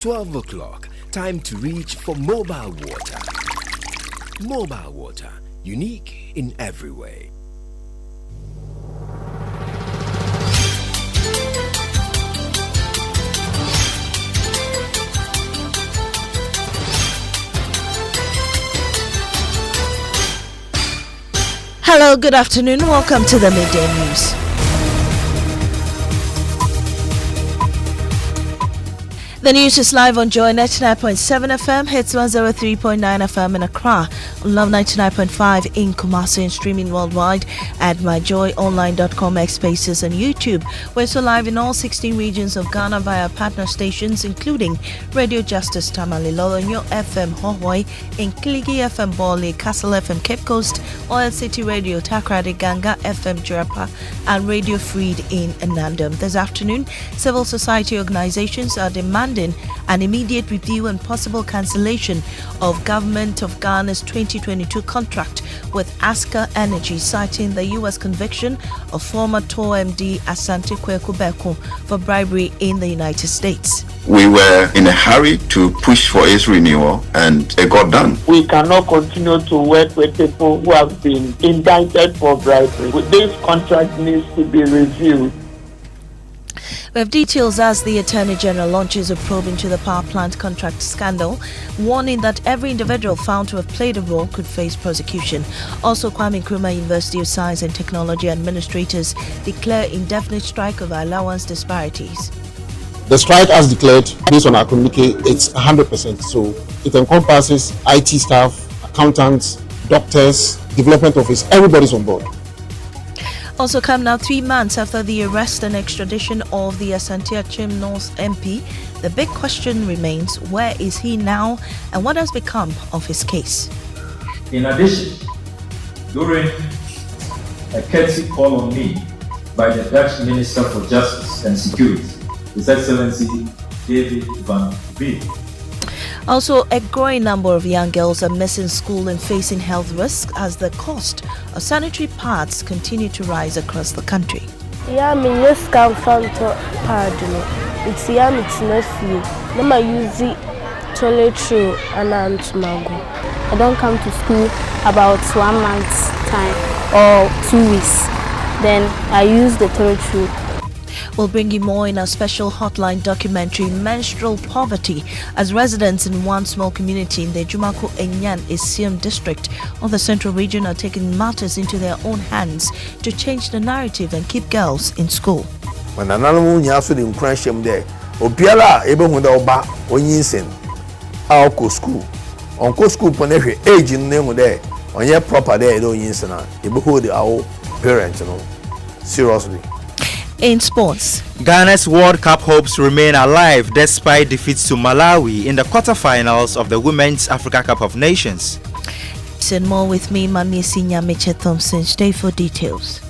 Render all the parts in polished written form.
12 o'clock, time to reach for mobile water. Mobile water, unique in every way. Hello, good afternoon. Welcome to the Midday News. The news is live on Joy 99.7 FM, hits 103.9 FM in Accra, on Love 99.5 in Kumasi, and streaming worldwide at myjoyonline.com, X Spaces, and YouTube. We're so live in all 16 regions of Ghana via partner stations, including Radio Justice Tamale, Lolonyo FM Hohoi, Nkiligi FM Bali, Castle FM Cape Coast, Oil City Radio Takrady, Ganga FM Jirapa, and Radio Freed in Nandam. This afternoon, civil society organizations are demanding an immediate review and possible cancellation of Government of Ghana's 2022 contract with AKSA Energy, citing the U.S. conviction of former TOR MD Asante Kwaku Berko for bribery in the United States. We were in a hurry to push for its renewal, and it got done. We cannot continue to work with people who have been indicted for bribery. This contract needs to be reviewed. We have details as the Attorney General launches a probe into the power plant contract scandal, warning that every individual found to have played a role could face prosecution. Also, Kwame Nkrumah University of Science and Technology administrators declare indefinite strike over allowance disparities. The strike as declared, based on our communique, it's 100%. So it encompasses IT staff, accountants, doctors, development office, everybody's on board. Also come now 3 months after the arrest and extradition of the Asante North MP, the big question remains, where is he now and what has become of his case? In addition, during a courtesy call on me by the Dutch Minister for Justice and Security, His Excellency David van Beek. Also, a growing number of young girls are missing school and facing health risks as the cost of sanitary pads continue to rise across the country. Yeah, me yes come from to pad no. It's yeah me tinafi. No ma use toiletry and antumago. I don't come to school about 1 month's time or 2 weeks. Then I use the toiletry. We'll bring you more in our special hotline documentary, Menstrual Poverty, as residents in one small community in the Jumako Enyan Isium district of the Central Region are taking matters into their own hands to change the narrative and keep girls in school. When ananamu nyaso de nkranhwem de obiara ebehu de oba onyinsen a school onko school ponehwe age nemu de onye proper de onyinsen a ebehu de our parents no seriously. In sports, Ghana's World Cup hopes remain alive despite defeats to Malawi in the quarterfinals of the Women's Africa Cup of Nations. And more with me, Maame, Nyamekye, Thompson. Stay for details.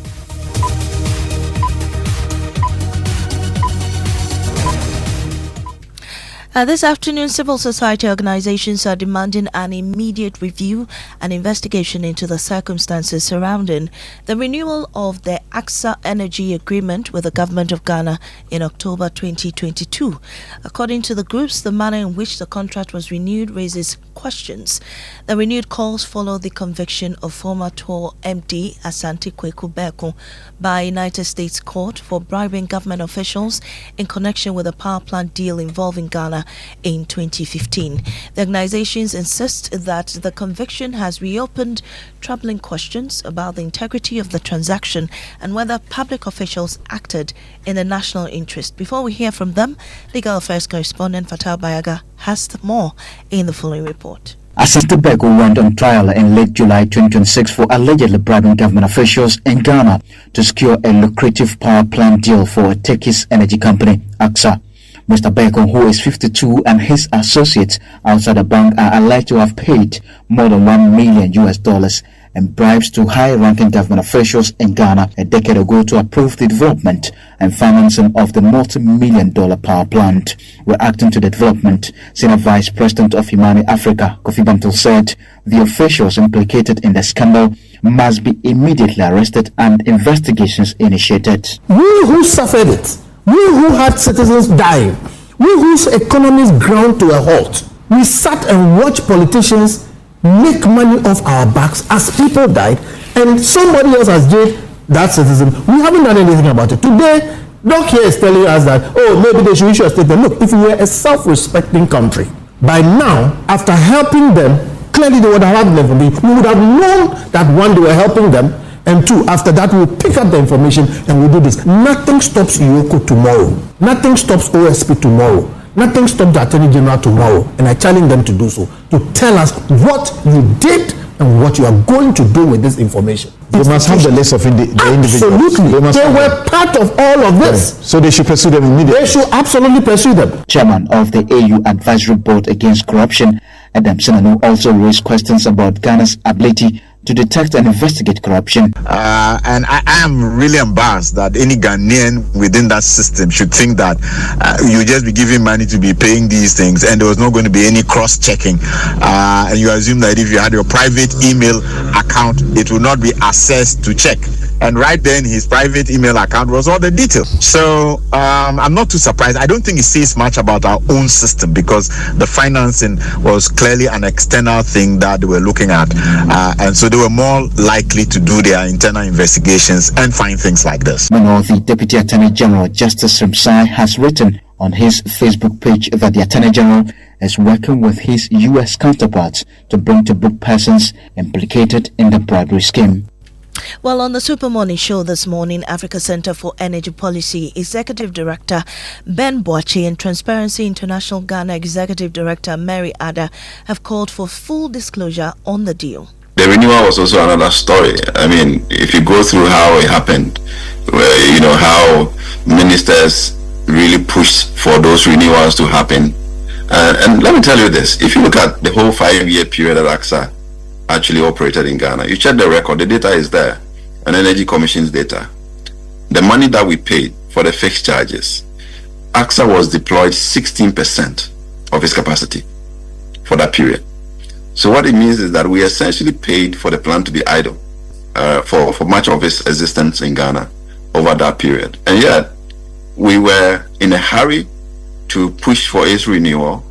This afternoon, civil society organizations are demanding an immediate review and investigation into the circumstances surrounding the renewal of the AKSA Energy agreement with the government of Ghana in October 2022. According to the groups, the manner in which the contract was renewed raises questions. The renewed calls follow the conviction of former TOR MD Asante Kwaku Berko by United States court for bribing government officials in connection with a power plant deal involving Ghana in 2015. The organizations insist that the conviction has reopened troubling questions about the integrity of the transaction and whether public officials acted in the national interest. Before we hear from them, legal affairs correspondent Fatal Bayaga has more in the following report. Asante Berko went on trial in late July 2026 for allegedly bribing government officials in Ghana to secure a lucrative power plant deal for Turkish energy company, AKSA. Mr. Berko, who is 52, and his associates outside the bank are alleged to have paid more than $1 million and bribes to high-ranking government officials in Ghana a decade ago to approve the development and financing of the multi-million-dollar power plant. Reacting to the development, Senior Vice President of Humani Africa, Kofi Bantel, said the officials implicated in the scandal must be immediately arrested and investigations initiated. We who suffered it, we who had citizens dying, We whose economies ground to a halt. We sat and watched politicians make money off our backs as people died, and somebody else has jailed that citizen. We haven't done anything about it. Today, Doc here is telling us that, oh, maybe they should issue a statement. Look, if we were a self-respecting country, by now, after helping them, clearly they would have had the information. We would have known that one, they were helping them, and two, after that, we'll pick up the information and we'll do this. Nothing stops Iyoko tomorrow. Nothing stops OSP tomorrow. Nothing stops the Attorney General tomorrow. And I challenge them to do so, to tell us what you did and what you are going to do with this information. They must have the list of the individuals. Absolutely. They were part of all of this. Okay. So they should pursue them immediately. They should absolutely pursue them. Chairman of the AU Advisory Board Against Corruption, Adam Senanu, also raised questions about Ghana's ability to detect and investigate corruption. And I am really embarrassed that any Ghanaian within that system should think that you just be giving money to be paying these things and there was not going to be any cross-checking. And you assume that if you had your private email account, it will not be accessed to check. And right then, his private email account was all the details. So I'm not too surprised. I don't think it says much about our own system because the financing was clearly an external thing that they were looking at. And so they were more likely to do their internal investigations and find things like this. Meanwhile, the Deputy Attorney General, Justice Ramsay, has written on his Facebook page that the Attorney General is working with his U.S. counterparts to bring to book persons implicated in the bribery scheme. Well, on the Super Morning Show this morning, Africa Center for Energy Policy Executive Director Ben Boachi and Transparency International Ghana Executive Director Mary Ada have called for full disclosure on the deal. The renewal was also another story. I mean, if you go through how it happened, you know, how ministers really pushed for those renewals to happen. And let me tell you this, if you look at the whole 5-year period that AKSA actually operated in Ghana, you check the record, the data is there, and Energy Commission's data. The money that we paid for the fixed charges, AKSA was deployed 16% of its capacity for that period. So what it means is that we essentially paid for the plant to be idle for much of its existence in Ghana over that period. And yet, we were in a hurry to push for its renewal,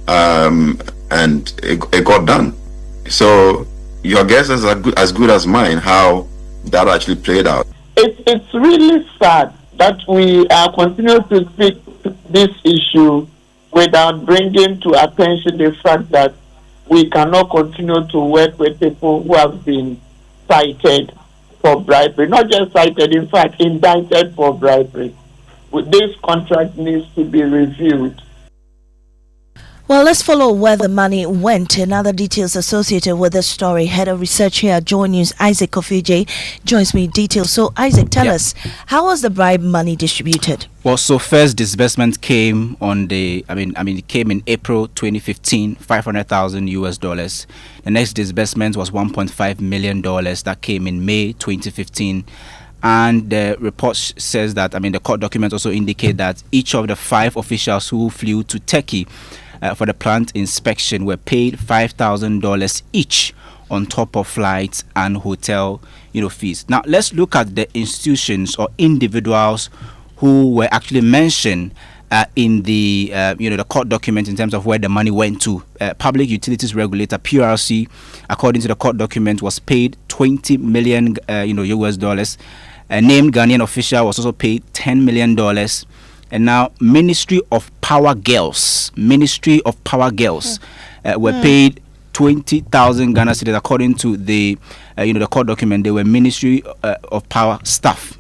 and it got done. So your guess is as good as mine how that actually played out. It's really sad that we are continuing to speak this issue without bringing to attention the fact that we cannot continue to work with people who have been cited for bribery. Not just cited, in fact, indicted for bribery. This contract needs to be reviewed. Well, let's follow where the money went and other details associated with this story. Head of research here at Joy News, Isaac Kofije, joins me in detail. So, Isaac, tell us, how was the bribe money distributed? Well, so first disbursement came on it came in April 2015, $500,000. The next disbursement was $1.5 million that came in May 2015. And the report says that, the court documents also indicate that each of the 5 officials who flew to Turkey for the plant inspection were paid $5,000 each on top of flights and hotel fees. Now, let's look at the institutions or individuals who were actually mentioned in the the court document in terms of where the money went to. Public Utilities Regulator PRC, according to the court document, was paid $20 million US dollars. A named Ghanaian official was also paid $10 million. And now Ministry of Power Girls were paid 20,000 Ghana cedis, according to the the court document. They were Ministry of Power staff.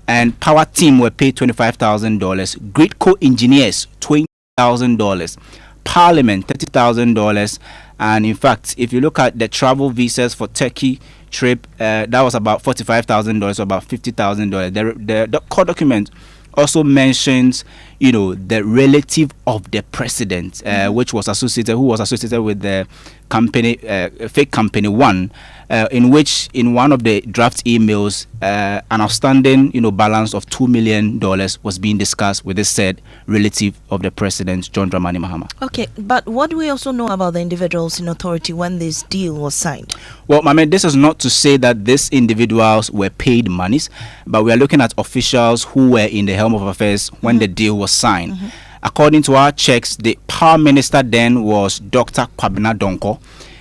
And Power Team were paid $25,000. Grid Co Engineers $20,000. Parliament $30,000. And in fact, if you look at the travel visas for Turkey trip, that was about $45,000, so about $50,000. The court document also mentions, the relative of the president, who was associated with the company, fake company one, in which in one of the draft emails, an outstanding, balance of $2 million was being discussed with the said relative of the president, John Dramani Mahama. Okay, but what do we also know about the individuals in authority when this deal was signed? Well, Maame, this is not to say that these individuals were paid monies, but we are looking at officials who were in the helm of affairs when the deal was signed. According to our checks, the power minister then was Dr. Kwabena Donko.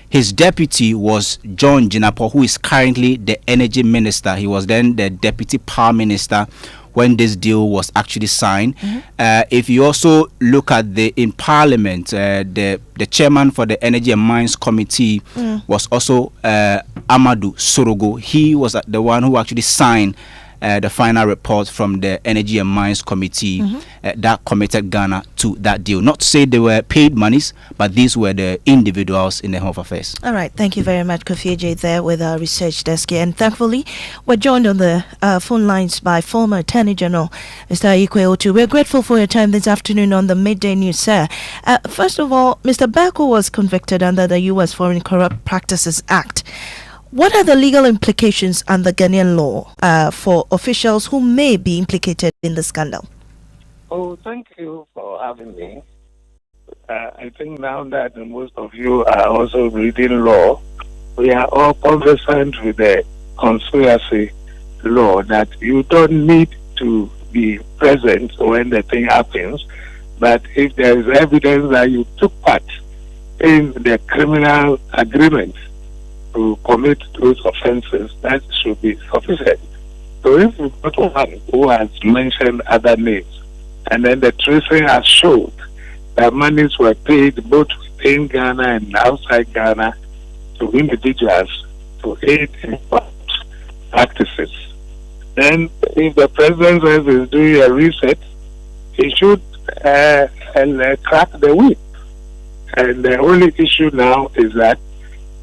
His deputy was John Jinapo, who is currently the energy minister. He was then the deputy power minister when this deal was actually signed. If you also look at in Parliament, the chairman for the Energy and Mines Committee was also Amadou Sorogo. He was the one who actually signed the final report from the Energy and Mines Committee that committed Ghana to that deal. Not to say they were paid monies, but these were the individuals in the Home Affairs. All right, thank you very much, Kofi J, there with our research desk here. And thankfully, we're joined on the phone lines by former Attorney General, Mr. Ayikwe Otu. We're grateful for your time this afternoon on the Midday News, sir. First of all, Mr. Berko was convicted under the U.S. Foreign Corrupt Practices Act. What are the legal implications under Ghanaian law for officials who may be implicated in the scandal? Oh, thank you for having me. I think now that most of you are also reading law, we are all conversant with the conspiracy law that you don't need to be present when the thing happens, but if there is evidence that you took part in the criminal agreement to commit those offenses, that should be sufficient. So if you've got one who has mentioned other names, and then the tracing has showed that monies were paid both within Ghana and outside Ghana to individuals to aid in practices, then if the president says he's doing a reset, he should crack the whip. And the only issue now is that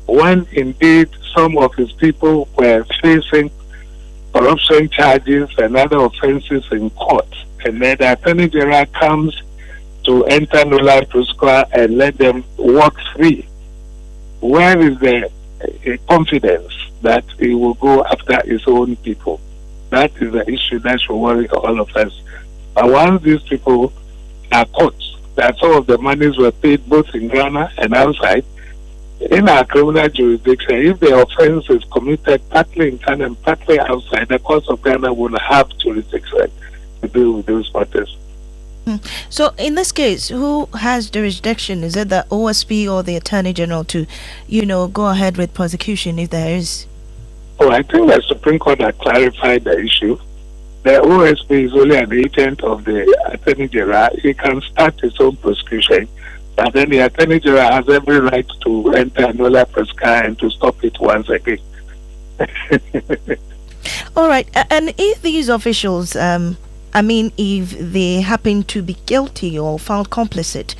when indeed some of his people were facing corruption charges and other offenses in court, and then the Attorney General comes to enter nulla prosequa and let them walk free, where is the confidence that he will go after his own people? That is the issue that should worry all of us. But once these people are caught, that some of the monies were paid both in Ghana and outside, in our criminal jurisdiction, if the offense is committed partly in Ghana and partly outside, the courts of Ghana will have jurisdiction to deal with those matters. So, in this case, who has jurisdiction? Is it the OSP or the Attorney General to, go ahead with prosecution if there is? Oh, I think the Supreme Court has clarified the issue. The OSP is only an agent of the Attorney General. He can start his own prosecution. But then the Attorney General has every right to enter nulla prosequa and to stop it once again. All right. And if these officials, if they happen to be guilty or found complicit,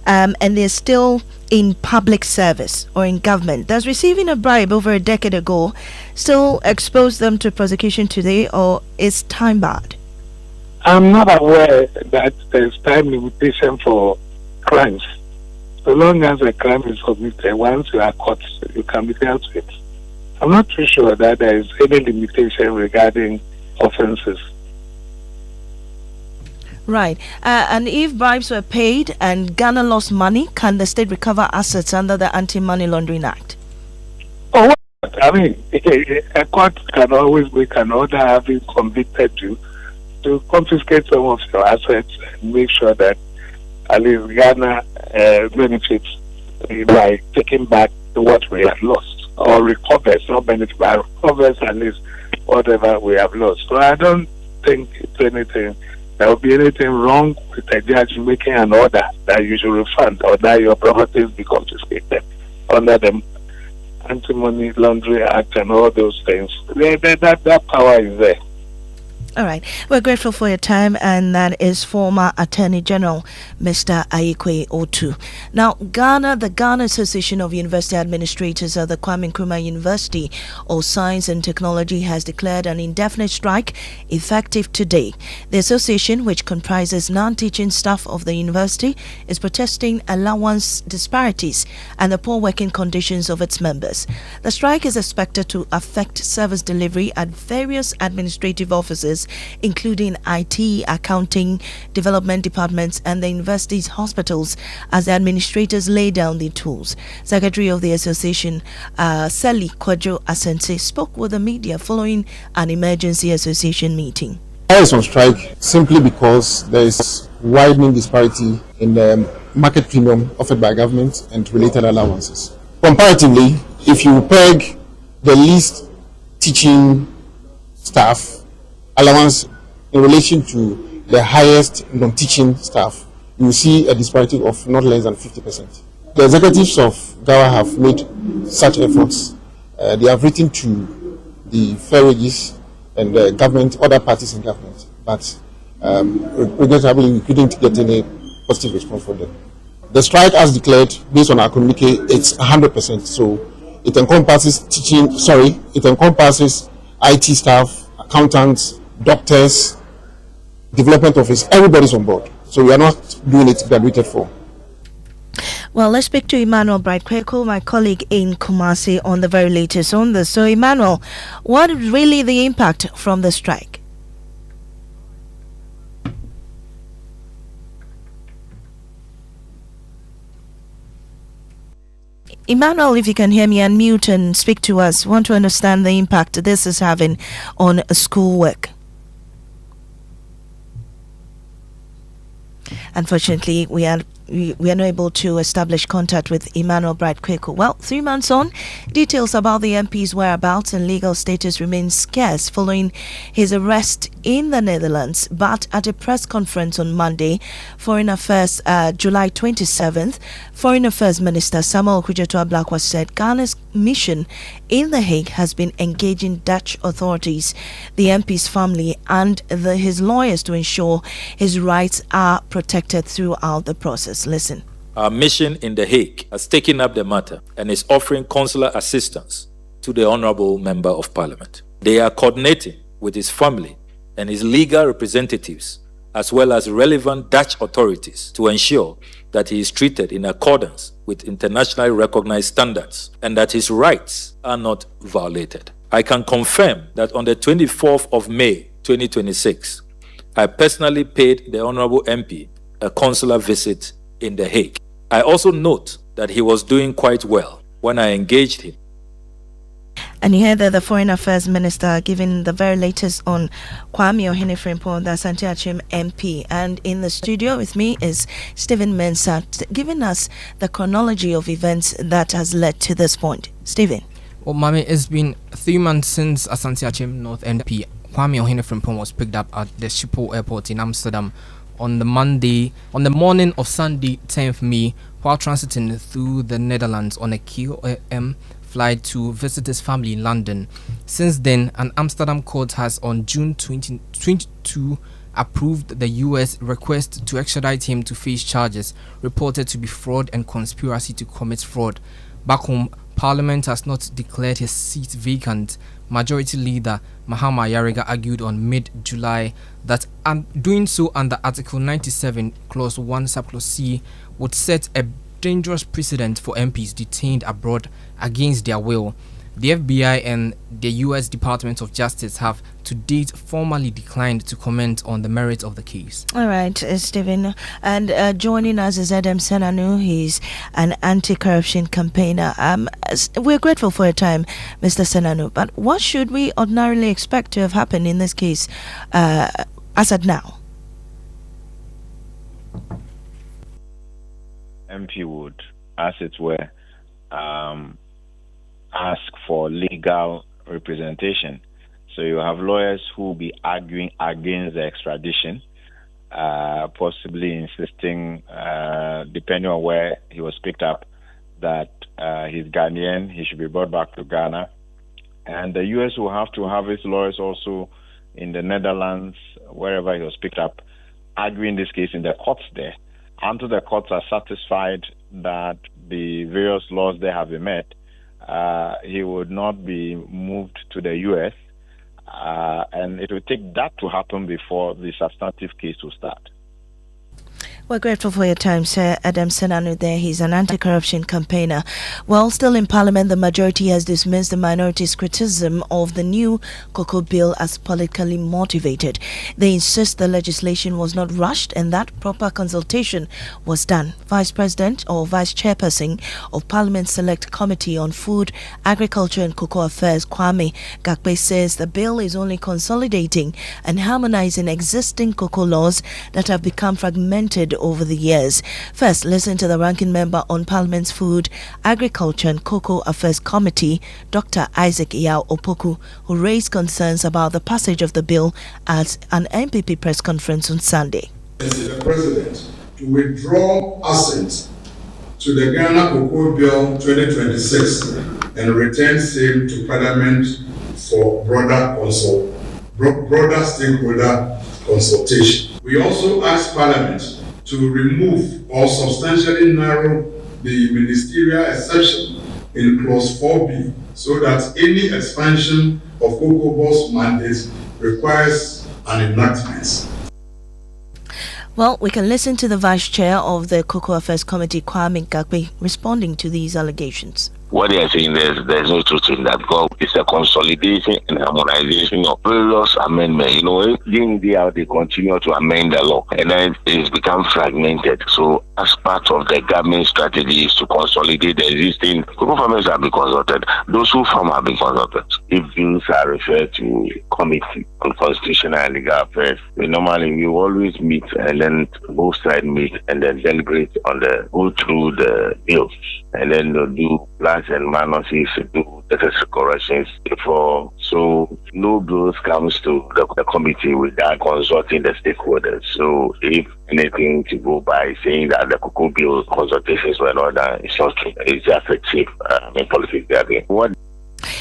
and they're still in public service or in government, does receiving a bribe over a decade ago still expose them to prosecution today, or is time barred? I'm not aware that there's time limitation for crimes. So long as a crime is committed, once you are caught, you can be dealt with. I'm not too sure that there is any limitation regarding offenses. Right. And if bribes were paid and Ghana lost money, can the state recover assets under the Anti-Money Laundering Act? Oh, I mean, a court can always make an order having convicted you to confiscate some of your assets and make sure that at least Ghana benefits by taking back what we have lost, or recovers, not benefits, but recovers at least whatever we have lost. So I don't think there will be anything wrong with a judge making an order that you should refund or that your properties be confiscated under the Anti-Money Laundering Act and all those things. That power is there. All right. We're grateful for your time, and that is former Attorney General Mr. Ayikwe Otu. Now, the Ghana Association of University Administrators at the Kwame Nkrumah University of Science and Technology has declared an indefinite strike effective today. The association, which comprises non-teaching staff of the university, is protesting allowance disparities and the poor working conditions of its members. The strike is expected to affect service delivery at various administrative offices, including IT, accounting, development departments, and the university's hospitals, as the administrators lay down the tools. Secretary of the association, Sally Kwadwo Asante, spoke with the media following an emergency association meeting. I is on strike simply because there is widening disparity in the market premium offered by government and related allowances. Comparatively, if you peg the least teaching staff allowance in relation to the highest non-teaching staff, you will see a disparity of not less than 50%. The executives of GAWA have made such efforts. They have written to the fair wages and the government, other parties in government, but regrettably we couldn't get any positive response from them. The strike, as declared, based on our communique, it's 100%. So it encompasses it encompasses IT staff, accountants, doctors, development office, everybody's on board. So we are not doing it graduated for. Well, let's speak to Emmanuel Kwaku, my colleague in Kumasi, on the very latest on this. So, Emmanuel, what is really the impact from the strike? Emmanuel, if you can hear me, unmute and speak to us. Want to understand the impact this is having on schoolwork. Unfortunately, we are not able to establish contact with Emmanuel Kwaku. Well, 3 months on, details about the MP's whereabouts and legal status remain scarce following his arrest in the Netherlands. But at a press conference on Monday, Foreign Affairs, July 27th, Foreign Affairs Minister Samuel Okudzeto-Ablakwa said Ghana's mission in The Hague has been engaging Dutch authorities, the MP's family, and his lawyers to ensure his rights are protected throughout the process. Listen. Our mission in The Hague has taken up the matter and is offering consular assistance to the Honourable Member of Parliament. They are coordinating with his family and his legal representatives, as well as relevant Dutch authorities, to ensure that he is treated in accordance with internationally recognized standards and that his rights are not violated. I can confirm that on the 24th of May 2026, I personally paid the Honourable MP a consular visit in The Hague. I also note that he was doing quite well when I engaged him. And you heard that the Foreign Affairs Minister giving the very latest on Kwame Ohene-Frimpong, the Asante MP. And in the studio with me is Stephen Mensah, giving us the chronology of events that has led to this point. Stephen. Well, Maame, it's been 3 months since Asante North MP Kwame Ohene-Frimpong was picked up at the Schiphol Airport in Amsterdam on the morning of Sunday, 10th May, while transiting through the Netherlands on a KLM flight to visit his family in London. Since then, an Amsterdam court has on June 2022 approved the US request to extradite him to face charges reported to be fraud and conspiracy to commit fraud. Back home, Parliament has not declared his seat vacant. Majority Leader Mahama Yariga argued on mid-July that doing so under Article 97, Clause 1, Subclause C would set a dangerous precedent for MPs detained abroad against their will. The FBI and the U.S. Department of Justice have to date formally declined to comment on the merits of the case. All right, Stephen. And joining us is Adam Senanu. He's an anti-corruption campaigner. We're grateful for your time, Mr. Senanu. But what should we ordinarily expect to have happened in this case as at now? MP would, as it were, ask for legal representation. So you have lawyers who will be arguing against the extradition, possibly insisting, depending on where he was picked up, that he's Ghanaian, he should be brought back to Ghana. And the US will have to have its lawyers also in the Netherlands, wherever he was picked up, arguing this case in the courts there. Until the courts are satisfied that the various laws there have been met, he would not be moved to the U.S., and it will take that to happen before the substantive case will start. We're grateful for your time, Sir. Adam Senanu there. He's an anti-corruption campaigner. While still in Parliament, the majority has dismissed the minority's criticism of the new cocoa bill as politically motivated. They insist the legislation was not rushed and that proper consultation was done. Vice President or Vice Chairperson of Parliament's Select Committee on Food, Agriculture and Cocoa Affairs, Kwame Gakpe, says the bill is only consolidating and harmonizing existing cocoa laws that have become fragmented over the years. First, listen to the ranking member on Parliament's Food, Agriculture and Cocoa Affairs Committee, Dr. Isaac Yao Opoku, who raised concerns about the passage of the bill at an MPP press conference on Sunday. The President to withdraw assent to the Ghana Cocoa Bill 2026 and return same to Parliament for broader stakeholder consultation. We also ask Parliament to remove or substantially narrow the ministerial exception in clause 4B so that any expansion of Cocoa Board's mandate requires an enactment. Well, we can listen to the Vice Chair of the Cocoa Affairs Committee, Kwame Gakpe, responding to these allegations. What they are saying there's no truth in that because it's a consolidation and harmonization of various amendments. During the year they continue to amend the law and then it's become fragmented. So as part of the government strategy is to consolidate the existing cocoa farmers have been consulted. Those who farm have been consulted. If bills are referred to committee on constitutional and legal affairs, we always meet and then both sides meet and then deliberate on go through the bills and then they'll do plus and minuses to do necessary corrections before. So no bills comes to the committee without consulting the stakeholders. So if anything to go by saying that the cocoa bill consultations were not done, it's not true. It's just a cheap politics gathering.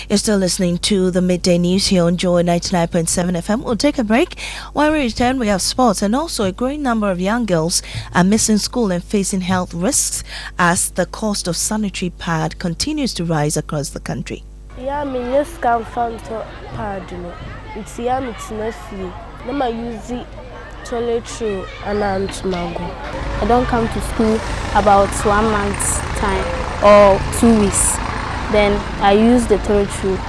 You're still listening to the Midday News here on Joy 99.7 FM. We'll take a break. When we return, we have sports and also a growing number of young girls are missing school and facing health risks as the cost of sanitary pad continues to rise across the country. Yeah, I mean, yes, can find pad, It's young, it's nephew. Now I use it toiletry and antimago. I don't come to school about 1 month's time or 2 weeks. Then I use the toiletry.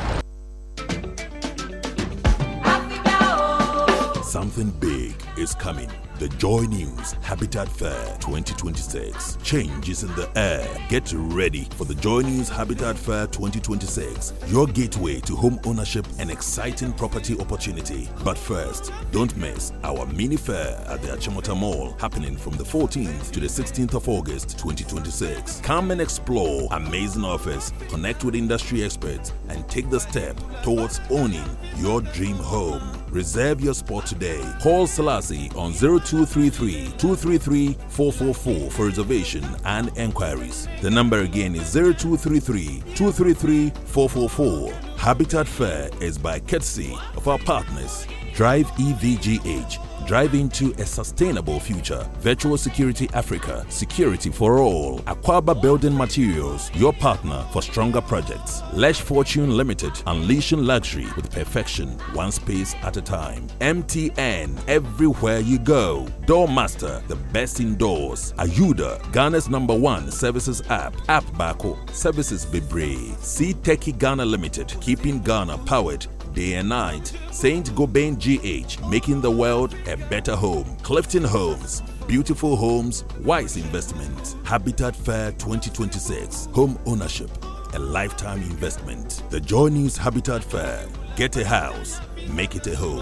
Something big is coming. The Joy News Habitat Fair 2026. Change is in the air. Get ready for the Joy News Habitat Fair 2026. Your gateway to home ownership and exciting property opportunity. But first, don't miss our mini fair at the Achimota Mall happening from the 14th to the 16th of August 2026. Come and explore amazing offers, connect with industry experts, and take the step towards owning your dream home. Reserve your spot today. Call Selassie on 0233-233-444 for reservation and enquiries. The number again is 0233-233-444. Habitat Fair is by courtesy of our partners, Drive EVGH. Drive into a sustainable future. Virtual Security Africa, security for all. Aquaba Building Materials, your partner for stronger projects. Lesh Fortune Limited, unleashing luxury with perfection, one space at a time. MTN, everywhere you go. Doormaster, the best indoors. Ayuda, Ghana's #1 services app. App Berko, services Bebre. C Techie Ghana Limited, keeping Ghana powered day and night. Saint Gobain GH, making the world a better home. Clifton Homes, beautiful homes, wise investment. Habitat Fair 2026, home ownership, a lifetime investment. The Joy News Habitat Fair, get a house, make it a home.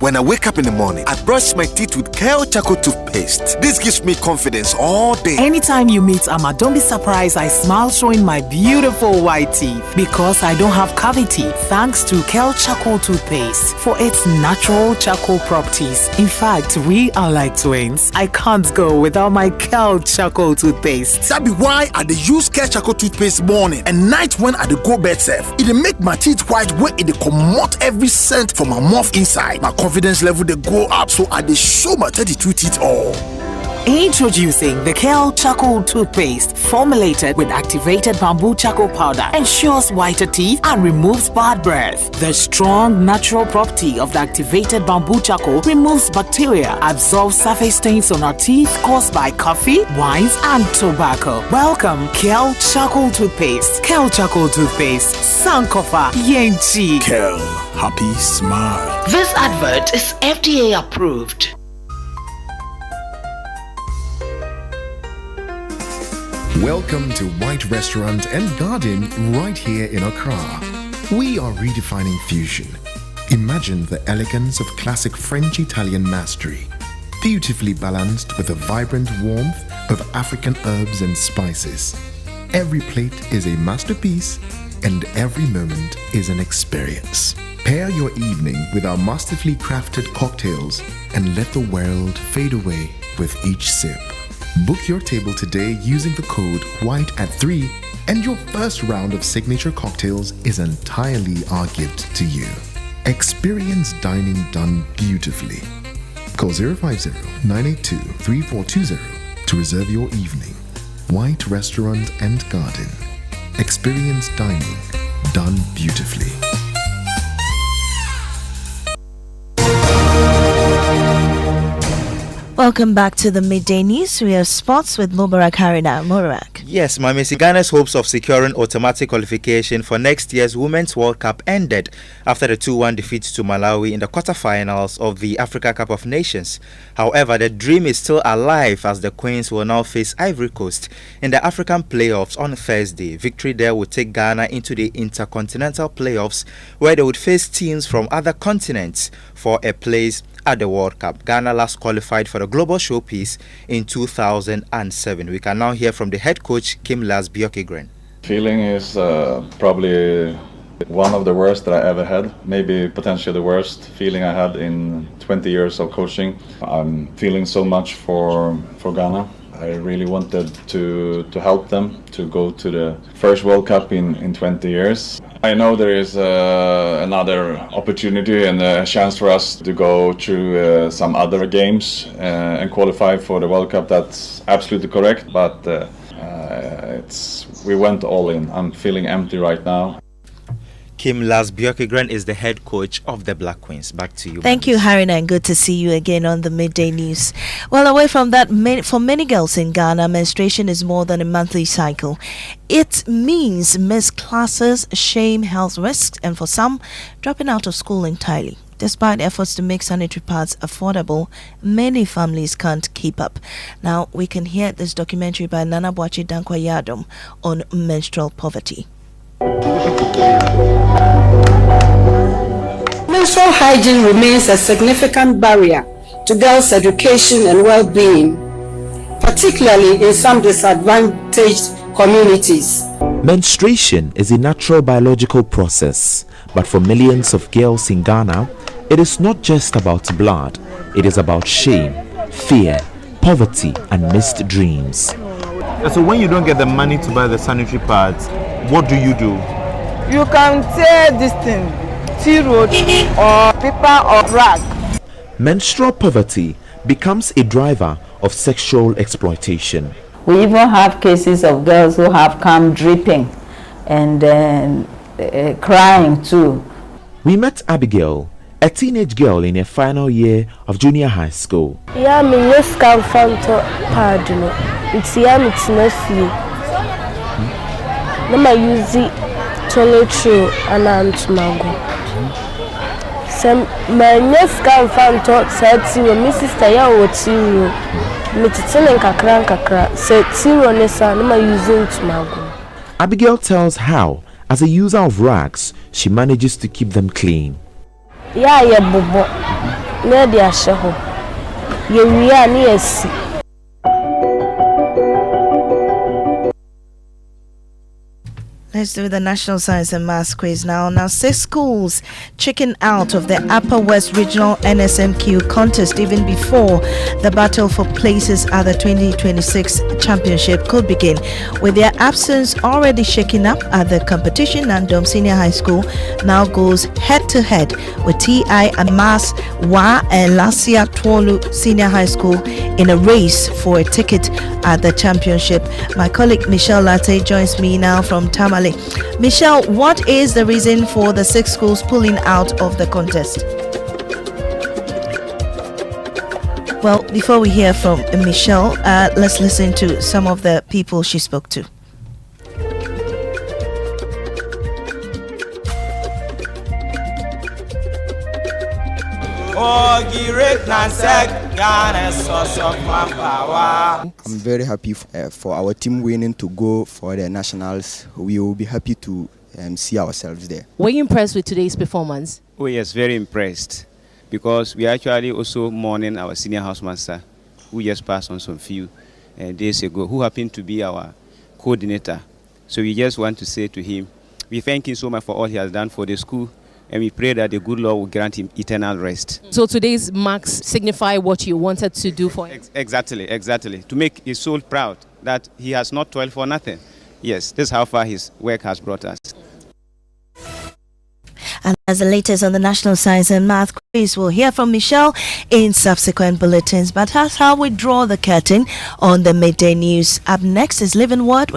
When I wake up in the morning, I brush my teeth with Kale Charcoal toothpaste. This gives me confidence all day. Anytime you meet Amma, don't be surprised I smile showing my beautiful white teeth because I don't have cavity thanks to Kale Charcoal toothpaste for its natural charcoal properties. In fact, we are like twins. I can't go without my Kale Charcoal toothpaste. That be why I dey use Kale Charcoal toothpaste morning and night when I dey go bed safe. It dey make my teeth white when it dey comot every scent from my mouth inside. My confidence level they go up, so I dey show my 32 teeth all. Introducing the Kale Charcoal Toothpaste, formulated with activated bamboo charcoal powder, ensures whiter teeth and removes bad breath. The strong natural property of the activated bamboo charcoal removes bacteria, absorbs surface stains on our teeth caused by coffee, wines, and tobacco. Welcome, Kale Charcoal Toothpaste. Kale Charcoal Toothpaste, Sankofa Yenchi. Kel, happy smile. This advert is FDA approved. Welcome to White Restaurant and Garden right here in Accra. We are redefining fusion. Imagine the elegance of classic French-Italian mastery, beautifully balanced with the vibrant warmth of African herbs and spices. Every plate is a masterpiece and every moment is an experience. Pair your evening with our masterfully crafted cocktails and let the world fade away with each sip. Book your table today using the code WHITE@3 and your first round of signature cocktails is entirely our gift to you. Experience dining done beautifully. Call 050-982-3420 to reserve your evening. White Restaurant and Garden. Experience dining done beautifully. Welcome back to the Midday News. We have sports with Mubarak Harina. Mubarak. Yes, Maame, Ghana's hopes of securing automatic qualification for next year's Women's World Cup ended after the 2-1 defeat to Malawi in the quarterfinals of the Africa Cup of Nations. However, the dream is still alive as the Queens will now face Ivory Coast in the African playoffs on Thursday. Victory there would take Ghana into the Intercontinental playoffs, where they would face teams from other continents for a place at the World Cup. Ghana last qualified for the global showpiece in 2007. We can now hear from the head coach, Kim Las-Bjorkegren. Feeling is probably one of the worst that I ever had. Maybe potentially the worst feeling I had in 20 years of coaching. I'm feeling so much for Ghana. I really wanted to help them to go to the first World Cup in 20 years. I know there is another opportunity and a chance for us to go through some other games and qualify for the World Cup. That's absolutely correct, but we went all in. I'm feeling empty right now. Kim Las-Bjorkegren is the head coach of the Black Queens. Back to you. Thank you, Harina, and good to see you again on the Midday News. Well, away from that, for many girls in Ghana, menstruation is more than a monthly cycle. It means missed classes, shame, health risks, and for some, dropping out of school entirely. Despite efforts to make sanitary pads affordable, many families can't keep up. Now, we can hear this documentary by Nana Boachi Dankwa Yadom on menstrual poverty. Menstrual hygiene remains a significant barrier to girls' education and well-being, particularly in some disadvantaged communities. Menstruation is a natural biological process, but for millions of girls in Ghana, it is not just about blood, it is about shame, fear, poverty, and missed dreams. So when you don't get the money to buy the sanitary pads, what do? You can tear this thing, T-road or paper or rag. Menstrual poverty becomes a driver of sexual exploitation. We even have cases of girls who have come dripping and crying too. We met Abigail, a teenage girl in her final year of junior high school. Yeah, me yes come from pardon. It's nephew. Nama use toiletry and antumago. Some my yes come from to my sister ya wotiru. Mititene kakra say tiro nesa nama using tumago. Abigail tells how, as a user of rags, she manages to keep them clean. Yeah, bobo. Ne dia sheho. Ye wiya ni esi. Let's do the National Science and Maths quiz now. Now, 6 schools chicken out of the Upper West Regional NSMQ contest even before the battle for places at the 2026 championship could begin. With their absence already shaking up at the competition, Nandom Senior High School now goes head-to-head with TI Amas Wa and Lasia Twolu Senior High School in a race for a ticket at the championship. My colleague Michelle Latte joins me now from Tamale. Michelle, what is the reason for the 6 schools pulling out of the contest? Well, before we hear from Michelle, let's listen to some of the people she spoke to. I'm very happy for our team winning to go for the nationals. We will be happy to see ourselves there. Were you impressed with today's performance? Oh yes, very impressed, because we are actually also mourning our senior housemaster who just passed on some few days ago, who happened to be our coordinator. So we just want to say to him, we thank him so much for all he has done for the school, and we pray that the good Lord will grant him eternal rest. So today's marks signify what you wanted to do for him? Exactly. To make his soul proud that he has not toiled for nothing. Yes, this is how far his work has brought us. And as the latest on the National Science and Math quiz, we'll hear from Michelle in subsequent bulletins. But that's how we draw the curtain on the midday news. Up next is Living Word.